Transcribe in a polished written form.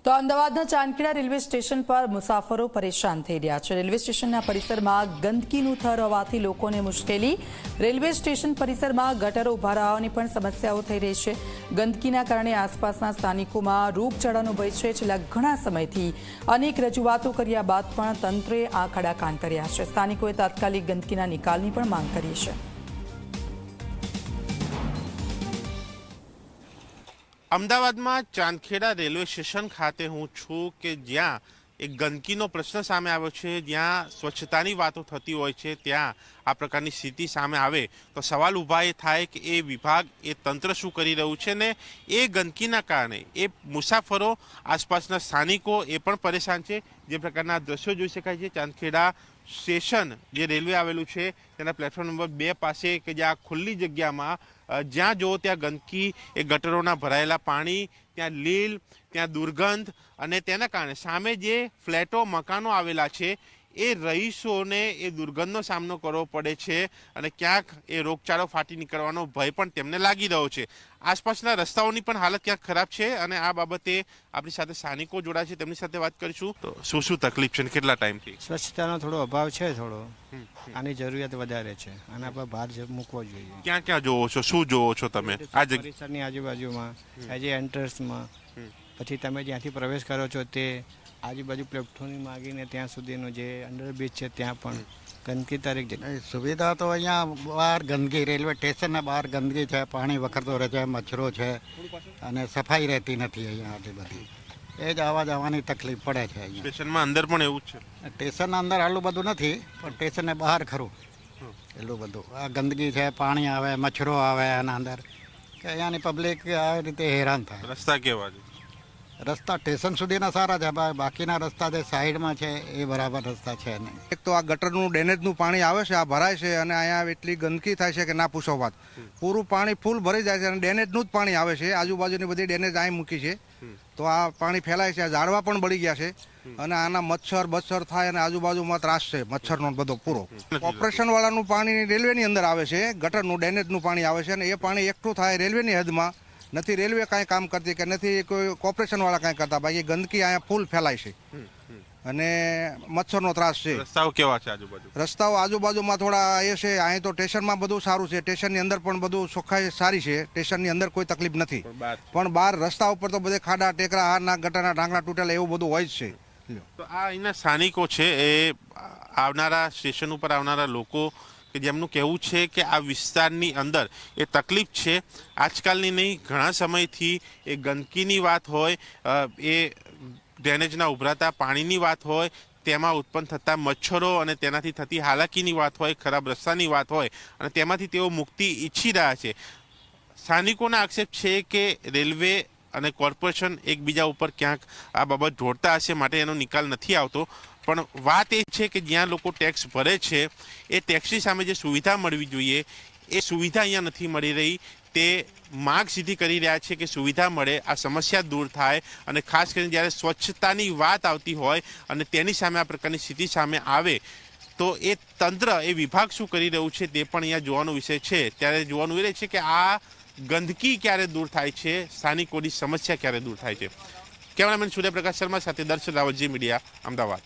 તો અમદાવાદના Chandkheda railway station પર મુસાફરો પરેશાન થઈ રહ્યા છે। રેલવે સ્ટેશનના પરિસરમાં ગંદકીનું થર હોવાથી લોકોને મુશ્કેલી। રેલવે સ્ટેશન પરિસરમાં ગટરો ઉભા રહેવાની પણ સમસ્યાઓ થઈ રહી છે। ગંદકીના કારણે આસપાસના સ્થાનિકોમાં રોગચાળાનો ભય છે। છેલ્લા ઘણા સમયથી અનેક રજૂઆતો કર્યા બાદ પણ તંત્રે આંખ આડા કાન કર્યા છે। સ્થાનિકોએ તાત્કાલિક ગંદકીના નિકાલની પણ માંગ કરી છે। અમદાવાદમાં ચાંદખેડા રેલવે સ્ટેશન ખાતે હું છું કે જ્યાં એક ગંદકીનો પ્રશ્ન સામે આવ્યો છે। જ્યાં સ્વચ્છતાની વાતો થતી હોય છે ત્યાં આ પ્રકારની સ્થિતિ સામે આવે તો સવાલ ઊભા એ થાય કે એ વિભાગ એ તંત્ર શું કરી રહ્યું છે ને એ ગંદકીના કારણે એ મુસાફરો આસપાસના સ્થાનિકો એ પણ પરેશાન છે। જે પ્રકારના દ્રશ્યો જોઈ શકાય છે ચાંદખેડા સ્ટેશન જે રેલવે આવેલું છે તેના પ્લેટફોર્મ નંબર 2 પાસે કે જ્યાં ખુલ્લી જગ્યામાં જ્યાં જુઓ ત્યાં ગંદકી, એ ગટરોના ભરાયેલા પાણી, ત્યાં લીલ, ત્યાં દુર્ગંધ અને તેના કારણે સામે જે ફ્લેટો મકાનો આવેલા છે એ રહીશોને એ દુર્ગંધનો સામનો કરવો પડે છે અને ક્યાંક એ રોગચાળો ફાટી નીકળવાનો ભય પણ તેમને લાગી રહ્યો છે। આસપાસના રસ્તાઓની પણ હાલત ક્યાંક ખરાબ છે અને આ બાબતે આપણી સાથે સ્થાનિકો જોડાયા છે, તેમની સાથે વાત કરીશું। તો શું તકલીફ છે ને કેટલા ટાઈમથી? સ્વચ્છતાનો થોડો અભાવ છે, થોડો આની જરૂરિયાત વધારે છે, આના પર ભાર મૂકવો જોઈએ। ક્યાં ક્યાં જોવો છો, શું જોવો છો તમે? આ પરિસરની આજુબાજુમાં, એજ એન્ટ્રન્સમાં, પછી તમે જ્યાંથી પ્રવેશ કરો છો તે આજુબાજુ પ્લેટફોર્મની માગીને ત્યાં સુધીનો જે અંડરબ્રિજ છે ત્યાં પણ ગંદકી તારીખ છે। સુવિધા તો અહીંયા બહાર ગંદકી, રેલવે સ્ટેશનના બહાર ગંદકી છે, પાણી વખરતો રહે છે, મચ્છરો છે અને સફાઈ રહેતી નથી અહીંયા આટલી બધી, એ જ આવવા જવાની તકલીફ પડે છે। અહીંયા સ્ટેશનમાં અંદર પણ એવું જ છે? સ્ટેશનના અંદર આટલું બધું નથી પણ સ્ટેશનને બહાર ખરું એટલું બધું આ ગંદકી છે, પાણી આવે, મચ્છરો આવે એના અંદર કે અહીંયાની પબ્લિક આ રીતે હેરાન થાય। રસ્તા કેવા છે? રસ્તા સ્ટેશન સુધીના સારા છે, બાકીના રસ્તા જે સાઈડમાં છે એ બરાબર રસ્તા છે નહીં। એક તો આ ગટરનું ડેનેજનું પાણી આવે છે, આ ભરાય છે અને અહીંયા એટલી ગંદકી થાય છે કે ના પૂછો વાત। પૂરું પાણી ફૂલ ભરી જાય છે અને ડેનેજનું જ પાણી આવે છે, આજુબાજુની બધી ડેનેજ અહીં મૂકી છે તો આ પાણી ફેલાય છે, ઝાડવા પણ બળી ગયા છે અને આના મચ્છર થાય અને આજુબાજુમાં ત્રાસ છે મચ્છરનો બધો પૂરો। ઓપરેશન વાળાનું પાણી રેલવેની અંદર આવે છે, ગટરનું ડેનેજનું પાણી આવે છે અને એ પાણી એકઠું થાય રેલવેની હદમાં નથી, રેલવે કાંઈ કામ કરતી કે નથી કોઈ કોર્પોરેશન વાળા કાંઈ કરતા, બાકી ગંદકી અહીંયા ફૂલ ફેલાય છે અને મચ્છરનો ત્રાસ છે। રસ્તાઓ કેવા છે આજુબાજુ? રસ્તાઓ આજુબાજુમાં થોડા એ છે, અહીં તો સ્ટેશનમાં બધું સારું છે, સ્ટેશનની અંદર પણ બધું ચોખ્ખાઈ સારી છે, સ્ટેશનની અંદર કોઈ તકલીફ નથી, પણ બહાર રસ્તા ઉપર તો બધે ખાડા ટેકરા, હારના ગટરના ઢાંકણા તૂટેલા એવું બધું હોય જ છે। તો આ અહીંના સ્થાનિકો છે એ આવનારા સ્ટેશન ઉપર આવનારા લોકો કે જેમનું કહેવું છે કે આ વિસ્તારની અંદર એ તકલીફ છે આજકાલની નહીં, ઘણા સમયથી એ ગંદકીની વાત હોય, એ ડ્રેનેજના ઉભરાતા પાણીની વાત હોય, તેમાં ઉત્પન્ન થતા મચ્છરો અને તેનાથી થતી હાલાકીની વાત હોય, ખરાબ રસ્તાની વાત હોય અને તેમાંથી તેઓ મુક્તિ ઈચ્છી રહ્યા છે। સ્થાનિકોના આક્ષેપ છે કે રેલવે અને કોર્પોરેશન એકબીજા ઉપર ક્યાંક આ બાબત ઢોળતા હશે માટે એનો નિકાલ નથી આવતો, પણ વાત એ છે કે જ્યાં લોકો ટેક્સ ભરે છે એ ટેક્સની સામે જે સુવિધા મળવી જોઈએ એ સુવિધા અહીંયા નથી મળી રહી। તે માગ સીધી કરી રહ્યા છે કે સુવિધા મળે, આ સમસ્યા દૂર થાય અને ખાસ કરીને જ્યારે સ્વચ્છતાની વાત આવતી હોય અને તેની સામે આ પ્રકારની સ્થિતિ સામે આવે તો એ તંત્ર, એ વિભાગ શું કરી રહ્યું છે તે પણ અહીંયા જોવાનો વિષય છે। ત્યારે જોવાનું એ રહે છે કે આ ગંદકી ક્યારે દૂર થાય છે, સ્થાનિકોની સમસ્યા ક્યારે દૂર થાય છે। કેમેરામેન સૂર્યપ્રકાશ શર્મા સાથે દર્શન રાવતજી, મીડિયા, અમદાવાદ।